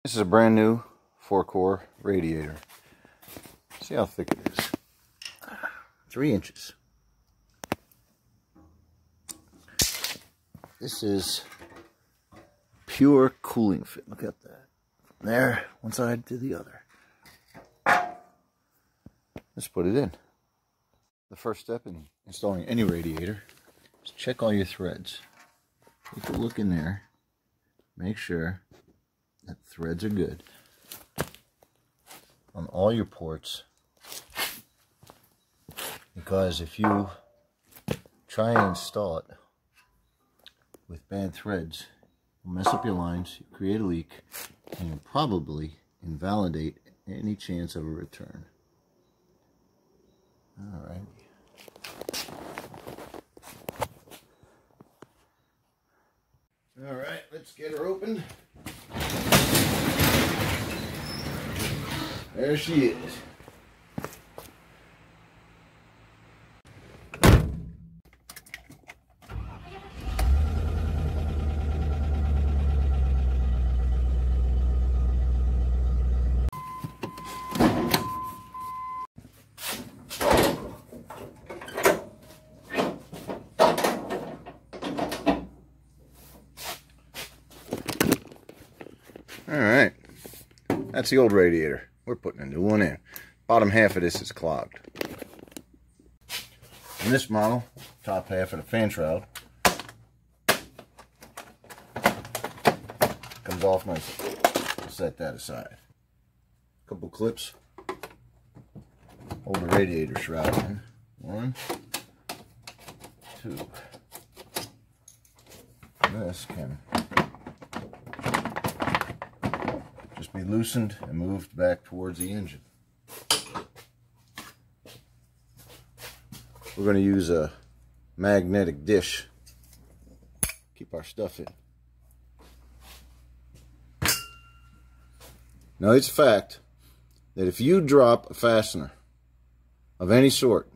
This is a brand new 4-core radiator. See how thick it is. 3 inches. This is pure cooling fit. Look at that. From there, one side to the other. Let's put it in. The first step in installing any radiator is check all your threads. Take a look in there. Make sure that threads are good on all your ports, because if you try and install it with bad threads, you'll mess up your lines, you create a leak, and you'll probably invalidate any chance of a return. Alright. Alright, let's get her opened. There she is. Alright, that's the old radiator. We're putting a new one in. Bottom half of this is clogged. In this model, top half of the fan shroud comes off nicely. I'll set that aside. A couple clips hold the radiator shroud in. 1, 2. This can just be loosened and moved back towards the engine. We're going to use a magnetic dish. Keep our stuff in. Now it's a fact that if you drop a fastener of any sort,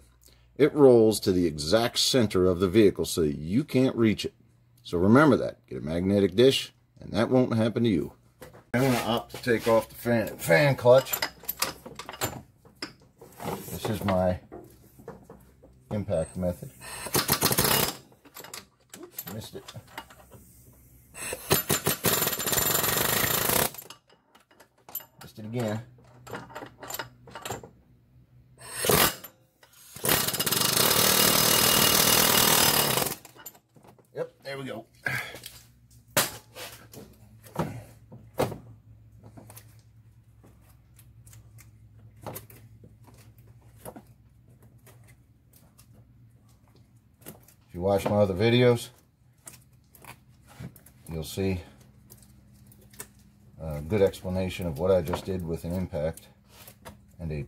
it rolls to the exact center of the vehicle so that you can't reach it. So remember that. Get a magnetic dish and that won't happen to you. I'm going to opt to take off the fan clutch. This is my impact method. Oops, missed it. Missed it again. Yep, there we go. If you watch my other videos, you'll see a good explanation of what I just did with an impact and a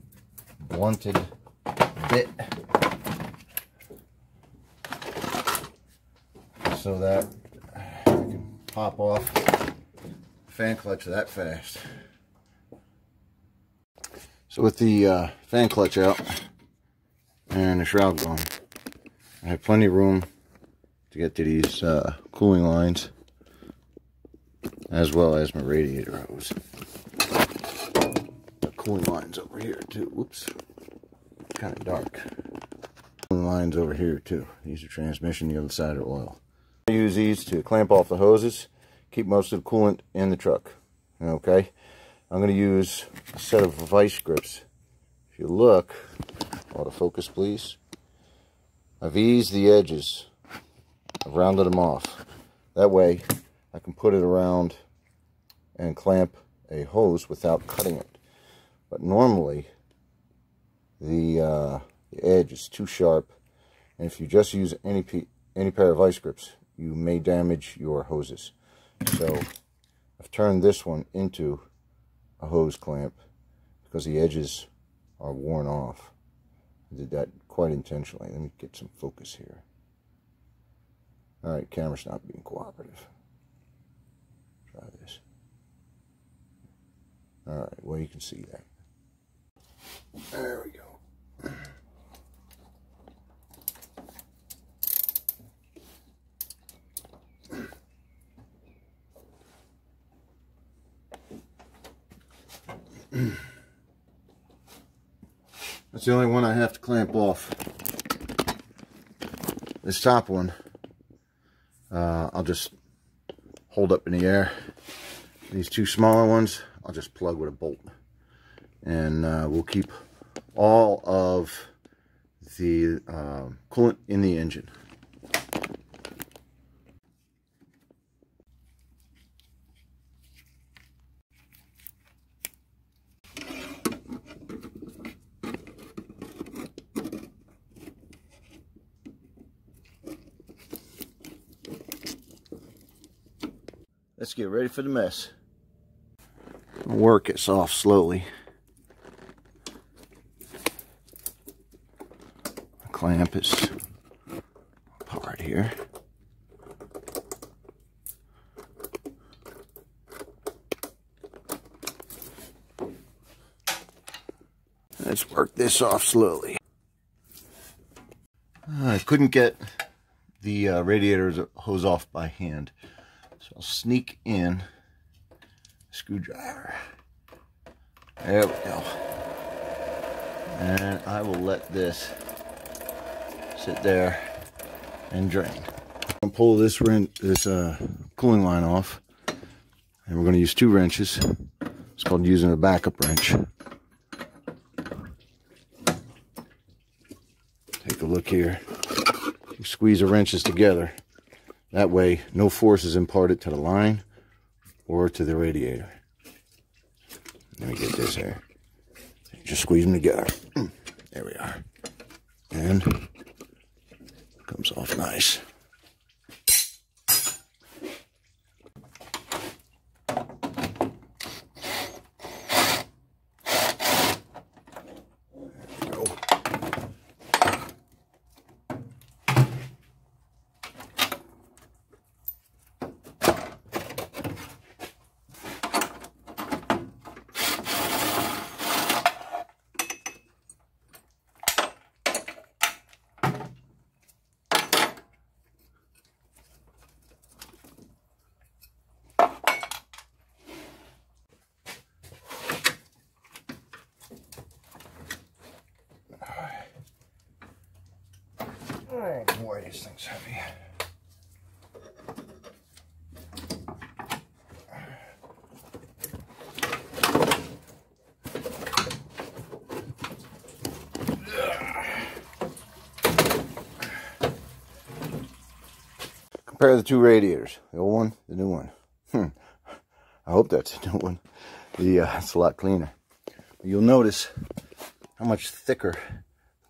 blunted bit, so that I can pop off the fan clutch that fast. So with the fan clutch out and the shroud gone, I have plenty of room to get to these cooling lines, as well as my radiator hose. The cooling lines over here too. Whoops, kind of dark. Cooling lines over here too. These are transmission, the other side are oil. I use these to clamp off the hoses, keep most of the coolant in the truck. Okay, I'm going to use a set of vice grips. If you look, autofocus please. I've eased the edges. I've rounded them off. That way I can put it around and clamp a hose without cutting it. But normally the edge is too sharp, and if you just use any pair of vice grips, you may damage your hoses. So I've turned this one into a hose clamp because the edges are worn off. I did that quite intentionally. Let me get some focus here. Alright, camera's not being cooperative. Try this. Alright, well you can see that. There we go. That's the only one I have to clamp off. This top one, I'll just hold up in the air. These two smaller ones, I'll just plug with a bolt. And we'll keep all of the coolant in the engine. Let's get ready for the mess. Work it off slowly. Clamp is apart here. Let's work this off slowly. I couldn't get the radiator hose off by hand, so I'll sneak in a screwdriver. There we go. And I will let this sit there and drain. I'm gonna pull this cooling line off, and we're going to use 2 wrenches. It's called using a backup wrench. Take a look here. You squeeze the wrenches together. That way, no force is imparted to the line or to the radiator. Let me get this here. Just squeeze them together. There we are. And comes off nice. There we go. Oh boy, this thing's heavy. Compare the 2 radiators, the old one, the new one. I hope that's the new one. It's a lot cleaner. You'll notice how much thicker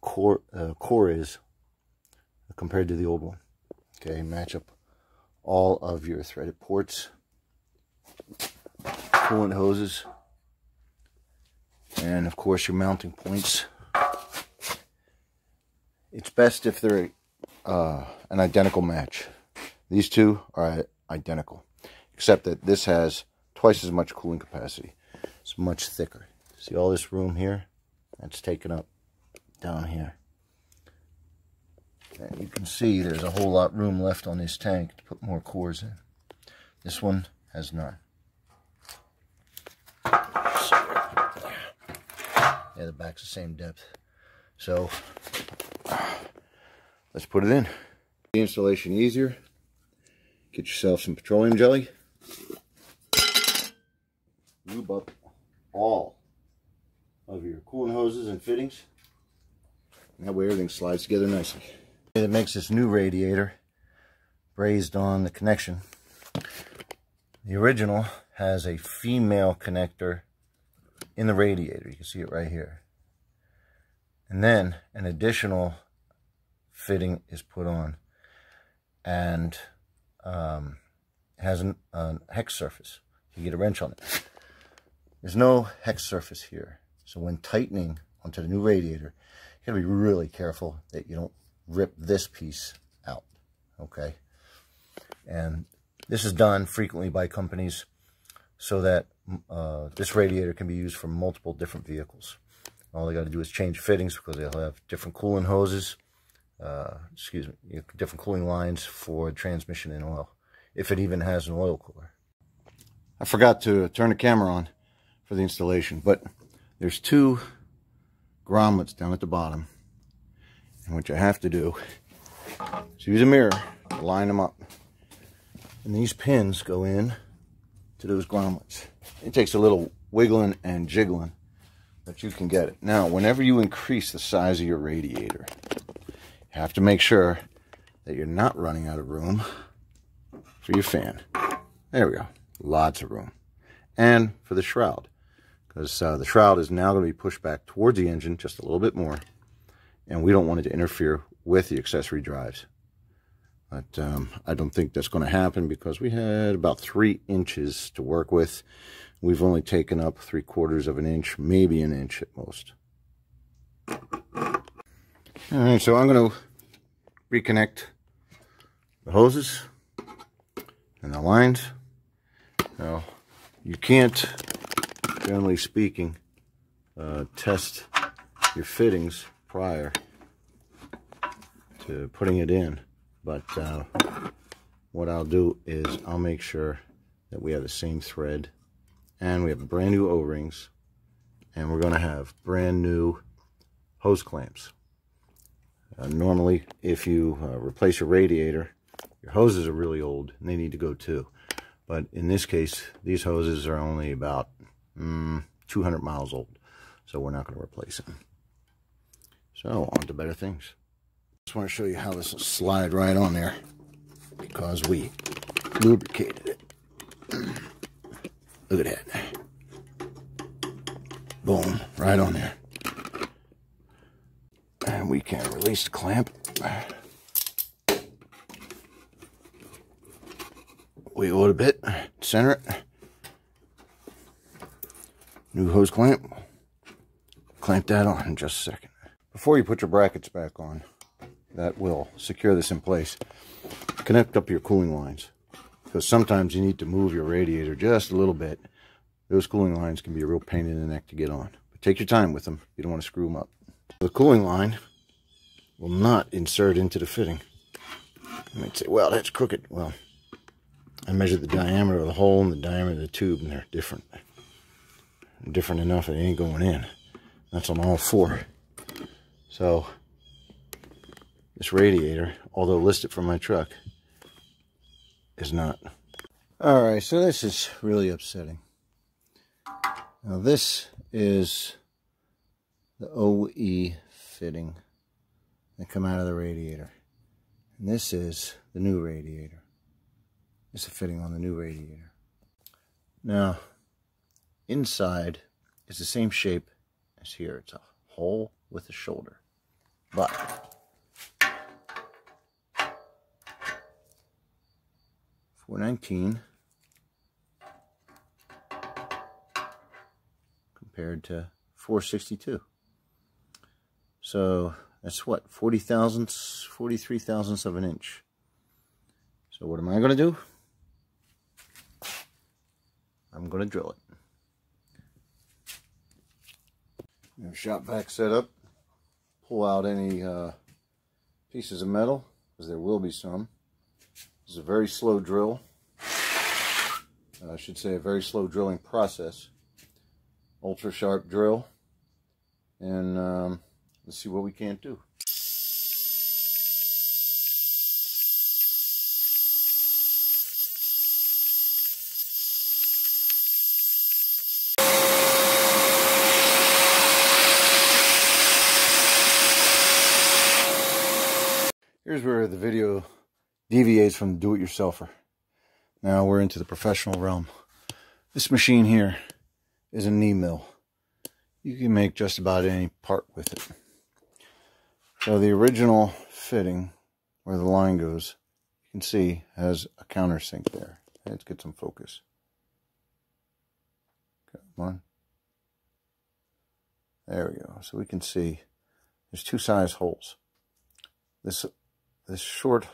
core is compared to the old one. Okay, match up all of your threaded ports, coolant hoses, and of course your mounting points. It's best if they're an identical match. These 2 are identical, except that this has twice as much cooling capacity. It's much thicker. See all this room here? That's taken up down here. And you can see there's a whole lot of room left on this tank to put more cores in. This one has none. Yeah, the back's the same depth. So, let's put it in. The installation easier. Get yourself some petroleum jelly. Lube up all of your coolant hoses and fittings. And that way everything slides together nicely. It makes this new radiator brazed on the connection. The original has a female connector in the radiator. You can see it right here. And then an additional fitting is put on, and it has a hex surface. You get a wrench on it. There's no hex surface here. So when tightening onto the new radiator, you gotta be really careful that you don't rip this piece out, okay? And this is done frequently by companies so that this radiator can be used for multiple different vehicles. All they got to do is change fittings, because they'll have different coolant hoses, different cooling lines for transmission and oil, if it even has an oil cooler. I forgot to turn the camera on. for the installation. But there's two grommets down at the bottom. And what you have to do is use a mirror to line them up. And these pins go in to those grommets. It takes a little wiggling and jiggling, but you can get it. Now, whenever you increase the size of your radiator, you have to make sure that you're not running out of room for your fan. There we go. Lots of room. And for the shroud, because the shroud is now going to be pushed back towards the engine just a little bit more, and we don't want it to interfere with the accessory drives. But I don't think that's going to happen because we had about 3 inches to work with. We've only taken up 3/4 of an inch, maybe an inch at most. Alright, so I'm going to reconnect the hoses and the lines. Now, you can't, generally speaking, test your fittings prior to putting it in. But what I'll do is I'll make sure that we have the same thread, and we have brand new O-rings, and we're going to have brand new hose clamps. Normally, if you replace your radiator, your hoses are really old and they need to go too. But in this case, these hoses are only about 200 miles old, so we're not going to replace them. So on to better things. Just want to show you how this will slide right on there because we lubricated it. Look at that. Boom, right on there. And we can release the clamp. Wiggle it a bit, center it. New hose clamp. Clamp that on in just a second. Before you put your brackets back on, that will secure this in place, connect up your cooling lines, because sometimes you need to move your radiator just a little bit. Those cooling lines can be a real pain in the neck to get on, but take your time with them. You don't want to screw them up. The cooling line will not insert into the fitting. You might say, well, that's crooked. Well, I measured the diameter of the hole and the diameter of the tube, and they're different. Different enough it ain't going in. That's on all 4. So this radiator, although listed for my truck, is not. Alright, so this is really upsetting. Now this is the OE fitting that come out of the radiator. And this is the new radiator. This is a fitting on the new radiator. Now, inside is the same shape as here. It's a hole with a shoulder. But $419 compared to $462. So that's what, 43 thousandths of an inch. So what am I going to do? I'm going to drill it. Shop vac set up. Pull out any pieces of metal, because there will be some. This is a very slow drill. I should say a very slow drilling process. Ultra sharp drill. And let's see what we can't do. Here's where the video deviates from the do-it-yourselfer. Now we're into the professional realm. This machine here is a knee mill. You can make just about any part with it. So the original fitting, where the line goes, you can see has a countersink there. Let's get some focus. Come on. There we go. So we can see there's 2 size holes. This short,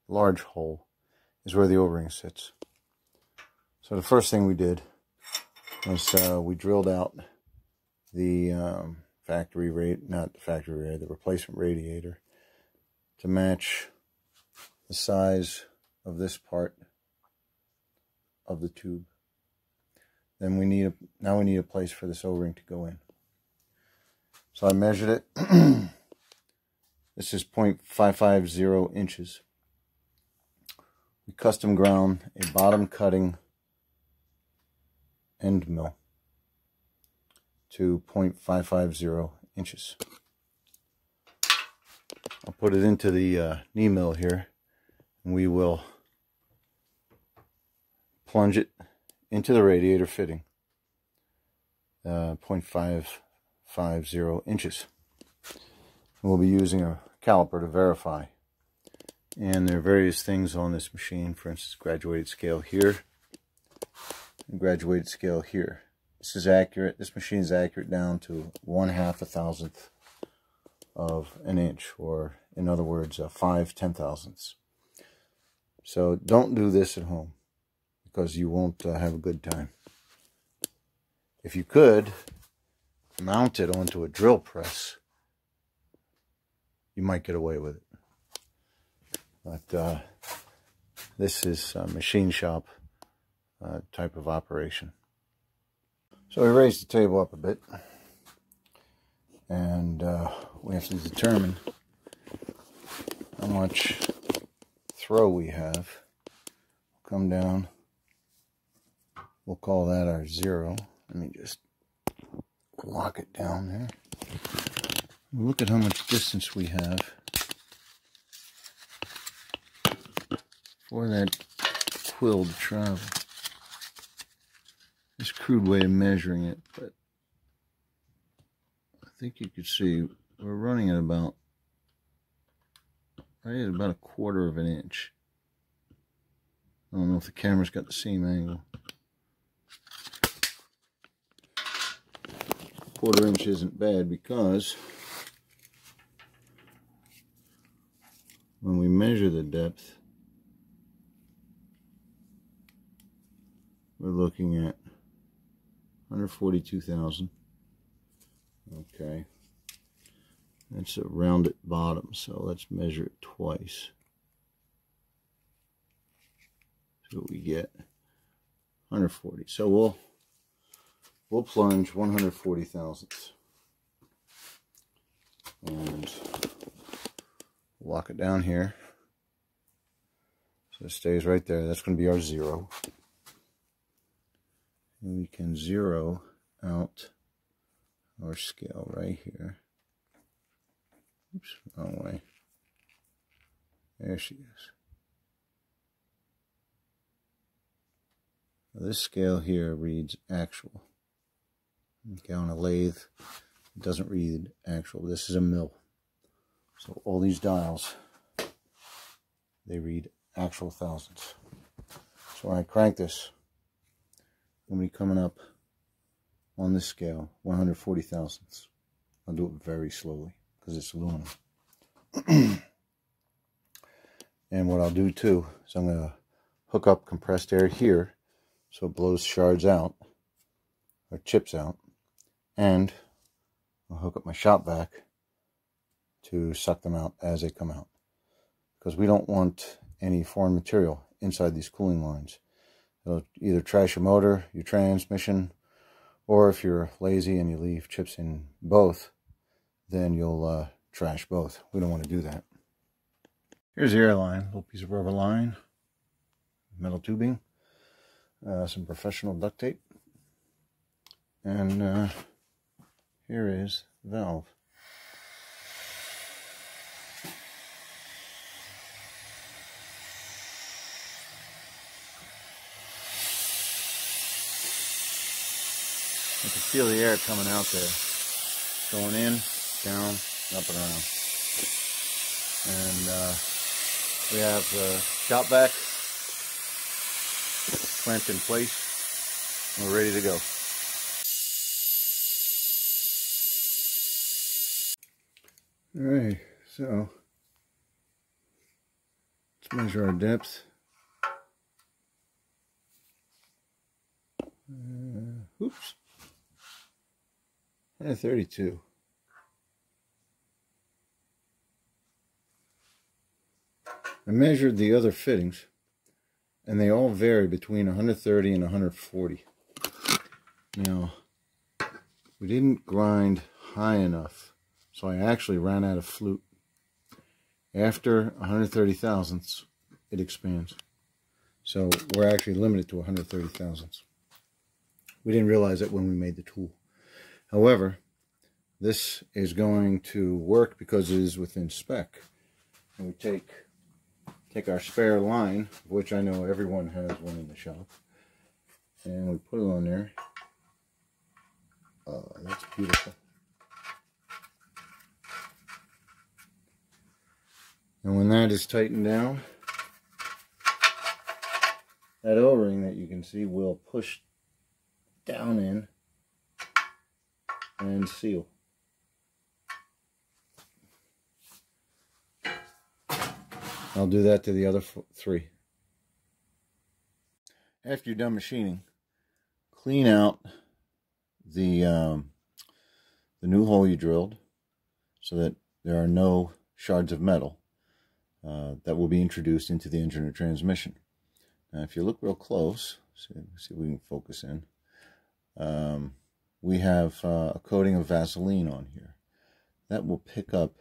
large hole is where the O-ring sits. So the first thing we did was we drilled out the the replacement radiator to match the size of this part of the tube. then now we need a place for this O-ring to go in. So I measured it. This is 0.550 inches. We custom ground a bottom cutting end mill to 0.550 inches. I'll put it into the knee mill here, and we will plunge it into the radiator fitting, 0.550 inches. And we'll be using a caliper to verify. And there are various things on this machine, for instance, graduated scale here, and graduated scale here. This is accurate. This machine is accurate down to 1/2 a thousandth of an inch, or in other words, 5 10,000ths. So don't do this at home, because you won't have a good time. If you could mount it onto a drill press, you might get away with it. But this is a machine shop type of operation. So we raised the table up a bit, and we have to determine how much throw we have. Come down. We'll call that our 0. Let me just lock it down there. Look at how much distance we have for that quill to travel. This crude way of measuring it, but I think you could see we're running at about right at about 1/4 of an inch. I don't know if the camera's got the same angle. 1/4 inch isn't bad, because when we measure the depth, we're looking at 142,000. Okay. That's a rounded bottom, so let's measure it twice. See what we get. 140. So we'll plunge 140 thousandths. And lock it down here. So it stays right there. That's going to be our 0. And we can 0 out our scale right here. Oops, wrong way. There she is. Now this scale here reads actual. Okay, on a lathe, it doesn't read actual. This is a mill. So all these dials, they read actual thousandths. So when I crank this, I'm going to be coming up on this scale 140 thousandths. I'll do it very slowly because it's aluminum. And what I'll do too is I'm going to hook up compressed air here so it blows shards out or chips out, and I'll hook up my shop vac to suck them out as they come out, because we don't want any foreign material inside these cooling lines. It'll either trash your motor, your transmission, or if you're lazy and you leave chips in both, then you'll trash both. We don't want to do that. Here's the air line, little piece of rubber line, metal tubing, some professional duct tape, and here is the valve. You can feel the air coming out there, going in, down, up and around. And we have the shop vac clamped in place, and we're ready to go. Alright, so let's measure our depth. Oops. 132. I measured the other fittings, and they all vary between 130 and 140. Now, we didn't grind high enough, so I actually ran out of flute. After 130 thousandths, it expands. So we're actually limited to 130 thousandths. We didn't realize that when we made the tool. However, this is going to work because it is within spec. And we take our spare line, which I know everyone has one in the shop, and we put it on there. Oh, that's beautiful. And when that is tightened down, that O-ring that you can see will push down in and seal. I'll do that to the other three. After you're done machining, clean out the new hole you drilled so that there are no shards of metal that will be introduced into the engine or transmission. Now, if you look real close, see if we can focus in. We have a coating of Vaseline on here. That will pick up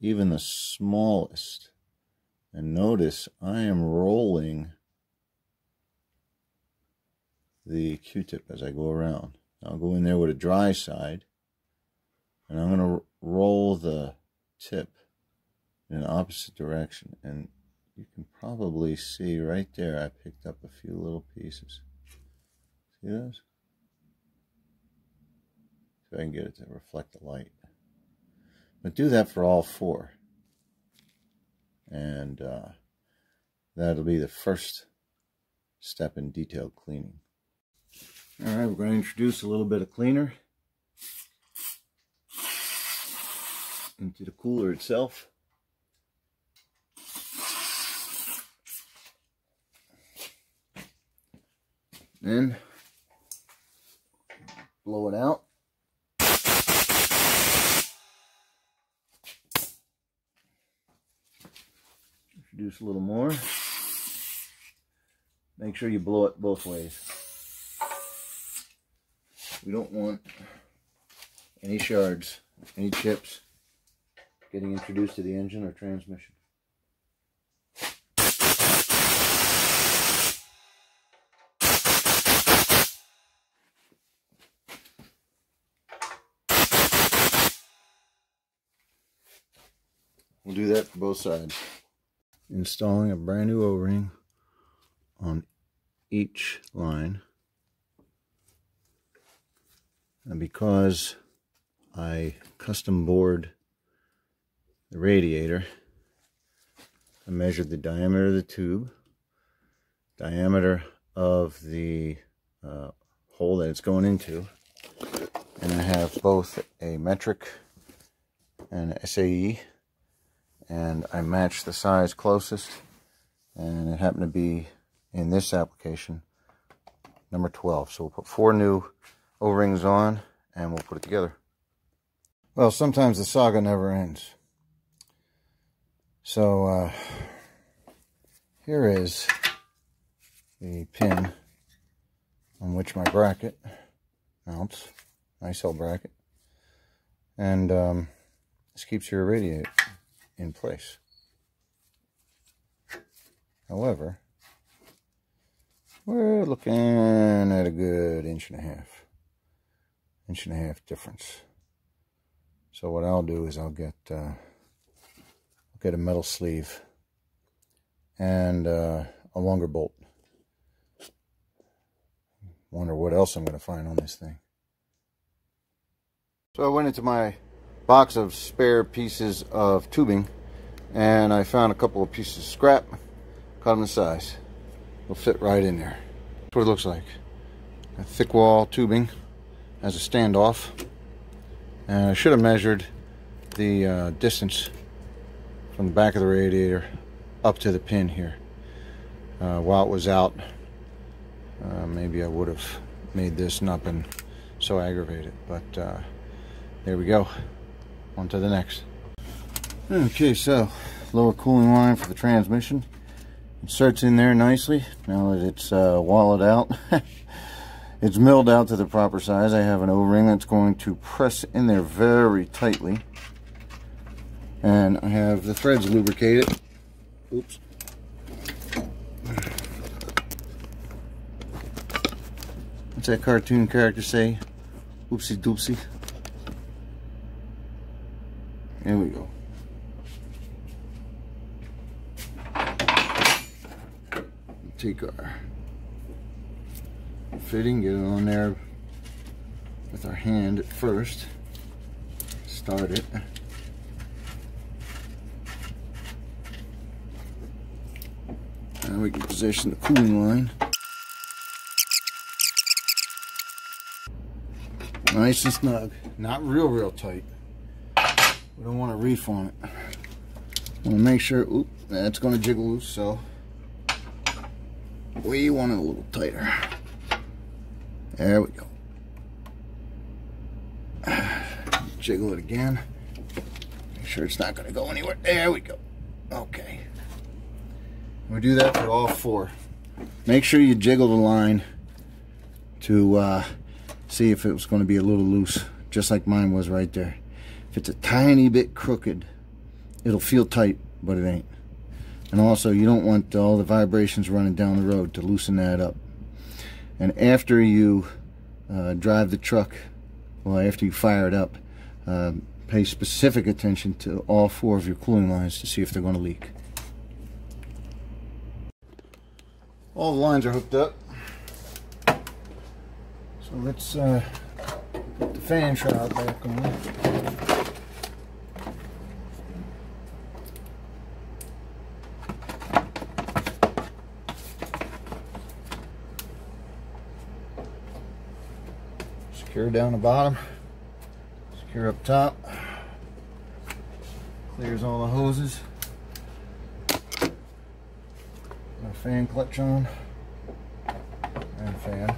even the smallest. And notice I am rolling the Q-tip as I go around. I'll go in there with a dry side, and I'm going to roll the tip in an opposite direction. And you can probably see right there I picked up a few little pieces. See those? See if I can get it to reflect the light. But do that for all four. And that'll be the first step in detailed cleaning. Alright, we're going to introduce a little bit of cleaner into the cooler itself. Then blow it out. Introduce a little more. Make sure you blow it both ways. We don't want any shards, any chips getting introduced to the engine or transmission. We'll do that for both sides. Installing a brand new O-ring on each line. And because I custom bored the radiator, I measured the diameter of the tube, diameter of the hole that it's going into, and I have both a metric and SAE, and I matched the size closest, and it happened to be, in this application, number 12. So we'll put 4 new O-rings on, and we'll put it together. Well, sometimes the saga never ends. So here is the pin on which my bracket mounts. Nice old bracket. And this keeps your radiator in place. However, we're looking at a good inch and a half difference. So what I'll do is I'll get a metal sleeve and a longer bolt. Wonder what else I'm going to find on this thing. So I went into my box of spare pieces of tubing, and I found a couple of pieces of scrap, cut them to size. Will fit right in there. That's what it looks like. A thick wall tubing as a standoff, and I should have measured the distance from the back of the radiator up to the pin here. While it was out, maybe I would have made this not been so aggravated, but there we go. On to the next. Okay, so lower cooling line for the transmission. Inserts in there nicely now that it's wallowed out. It's milled out to the proper size. I have an O-ring that's going to press in there very tightly. And I have the threads lubricated. Oops. What's that cartoon character say? Oopsie doopsie. There we go. Take our fitting, get it on there with our hand at first. Start it. And we can position the cooling line. Nice and snug. Not real tight. We don't want to reef on it. Want to make sure, oop, that's going to jiggle loose, so we want it a little tighter. There we go. Jiggle it again. Make sure it's not going to go anywhere. There we go. Okay. We do that for all four. Make sure you jiggle the line to see if it was going to be a little loose, just like mine was right there. If it's a tiny bit crooked, it'll feel tight, but it ain't. And also, you don't want all the vibrations running down the road to loosen that up. And after you drive the truck, well, after you fire it up, pay specific attention to all four of your cooling lines to see if they're going to leak. All the lines are hooked up. So let's put the fan shroud back on. Secure down the bottom, secure up top, clears all the hoses. Got a fan clutch on, and fan.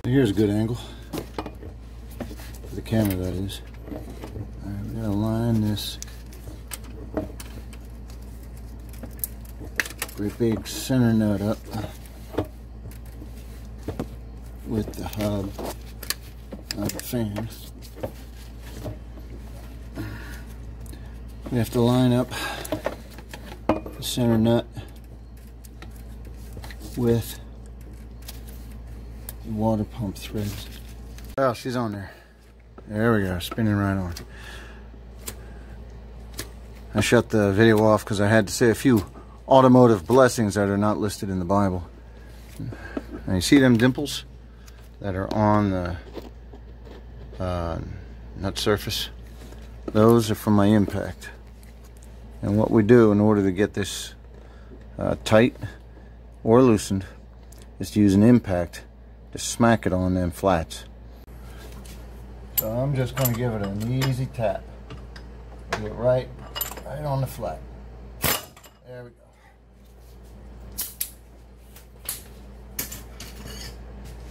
Here's a good angle for the camera, that is. I'm going to line this great big center nut up with the hub of the fan. We have to line up the center nut with the water pump threads. Oh, she's on there. There we go, spinning right on. I shut the video off because I had to say a few automotive blessings that are not listed in the Bible. And you see them dimples that are on the nut surface? Those are from my impact. And what we do in order to get this tight or loosened is to use an impact to smack it on them flats. So I'm just going to give it an easy tap. Get it right on the flat. There we go.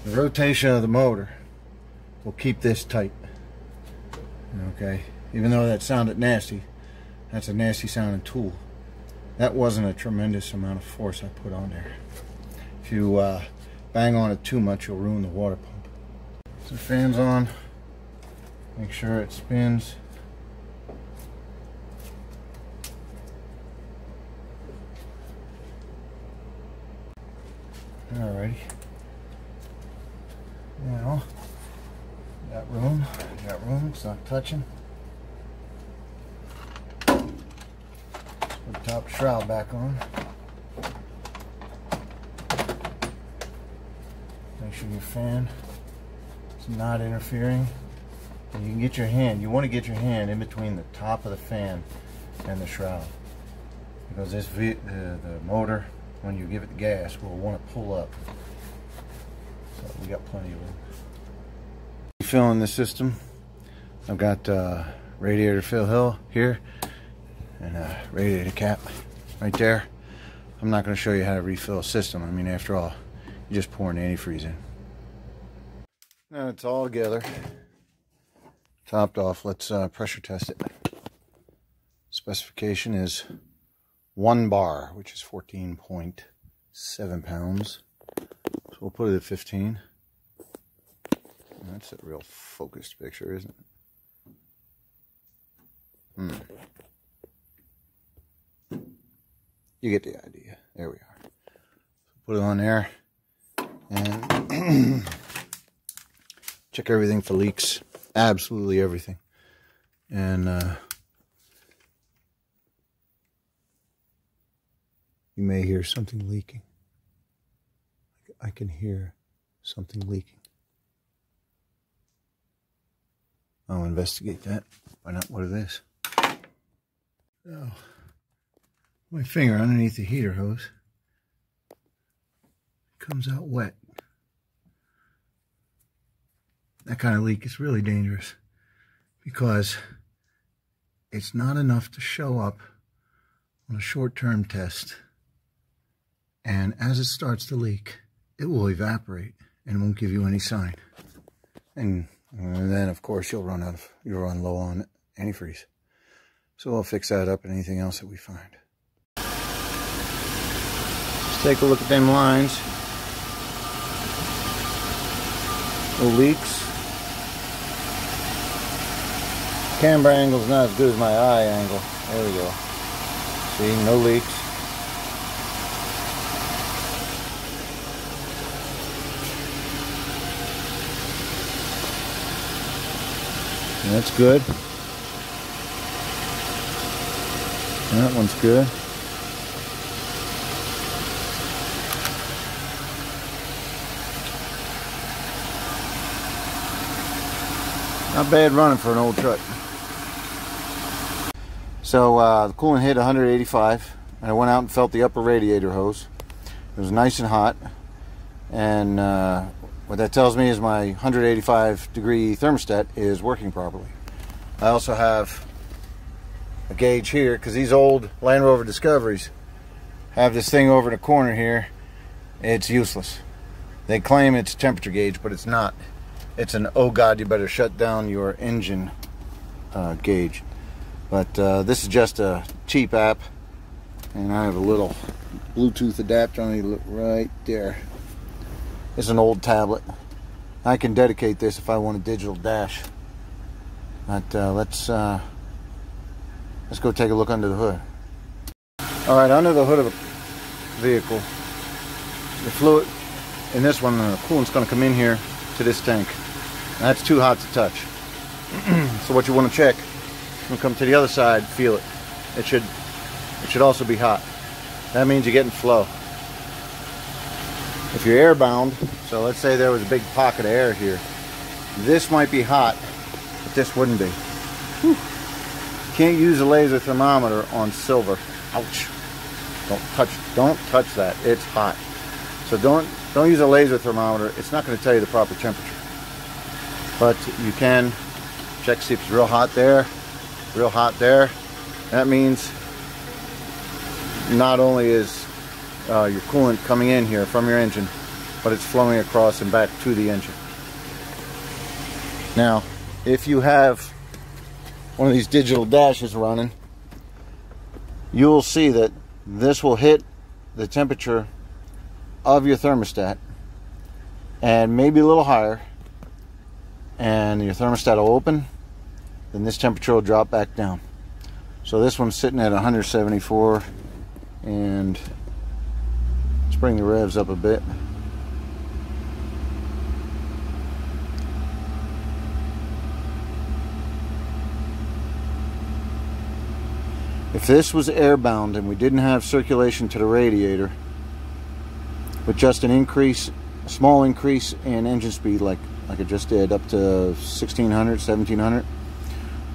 The rotation of the motor will keep this tight. Okay, even though that sounded nasty, that's a nasty sounding tool. That wasn't a tremendous amount of force I put on there. If you bang on it too much, you'll ruin the water pump. So the fan's on. Make sure it spins. Alrighty. Now, got room, it's not touching. Let's put the top shroud back on. Make sure your fan is not interfering. And you can get your hand, you want to get your hand in between the top of the fan and the shroud. Because this the motor, when you give it the gas, will want to pull up. So we got plenty of room. Filling the system. I've got radiator fill here and a radiator cap right there. I'm not going to show you how to refill a system. I mean, after all, you just pour an antifreeze in. Now it's all together, topped off. Let's pressure test it. Specification is 1 bar, which is 14.7 pounds. So we'll put it at 15. That's a real focused picture, isn't it? You get the idea. There we are. Put it on there and check everything for leaks. Absolutely everything. And you may hear something leaking. I can hear something leaking. I'll investigate that. Find out what it is. Oh, my finger underneath the heater hose comes out wet. That kind of leak is really dangerous because it's not enough to show up on a short-term test, and as it starts to leak, it will evaporate and won't give you any sign. And then, of course, you'll run low on antifreeze. So we'll fix that up and anything else that we find. Let's take a look at them lines. No leaks. Camera angle's not as good as my eye angle. There we go. See, no leaks. That's good. That one's good. Not bad running for an old truck. So the coolant hit 185, and I went out and felt the upper radiator hose. It was nice and hot, and what that tells me is my 185 degree thermostat is working properly. I also have a gauge here, because these old Land Rover Discoveries have this thing over in the corner here. It's useless. They claim it's a temperature gauge, but it's not. It's an "oh god, you better shut down your engine" gauge. But this is just a cheap app, and I have a little Bluetooth adapter on it right there. It's an old tablet. I can dedicate this if I want a digital dash. But let's go take a look under the hood. All right, under the hood of a vehicle, the fluid in this one, the coolant's going to come in here to this tank. That's too hot to touch. So what you want to check, when you come to the other side, feel it. It should also be hot. That means you're getting flow. If you're airbound, so let's say there was a big pocket of air here, this might be hot, but this wouldn't be. Whew. Can't use a laser thermometer on silver. Ouch. Don't touch that. It's hot. So don't use a laser thermometer. It's not going to tell you the proper temperature. But you can check to see if it's real hot there, real hot there. That means not only is your coolant coming in here from your engine, but it's flowing across and back to the engine. Now, if you have one of these digital dashes running, you'll see that this will hit the temperature of your thermostat and maybe a little higher, and your thermostat will open, then this temperature will drop back down. So this one's sitting at 174, and let's bring the revs up a bit. If this was airbound and we didn't have circulation to the radiator, with just a small increase in engine speed like I just did, up to 1600, 1700,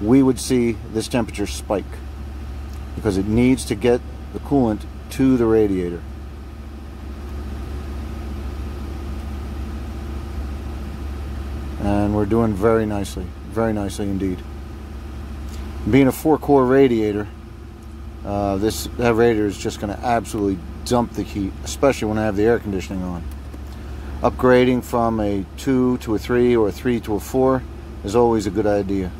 we would see this temperature spike because it needs to get the coolant to the radiator. And we're doing very nicely indeed. Being a 4-core radiator, that radiator is just going to absolutely dump the heat, especially when I have the air conditioning on. Upgrading from a 2 to a 3 or a 3 to a 4 is always a good idea,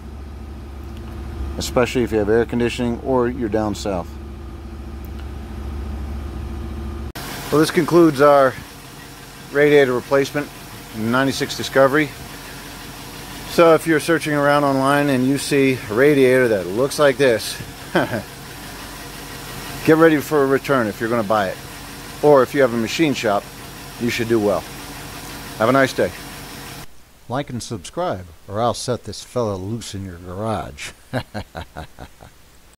especially if you have air conditioning or you're down south. Well, this concludes our radiator replacement in the 96 Discovery. So if you're searching around online and you see a radiator that looks like this, get ready for a return if you're going to buy it. Or if you have a machine shop, you should do well. Have a nice day. Like and subscribe, or I'll set this fella loose in your garage.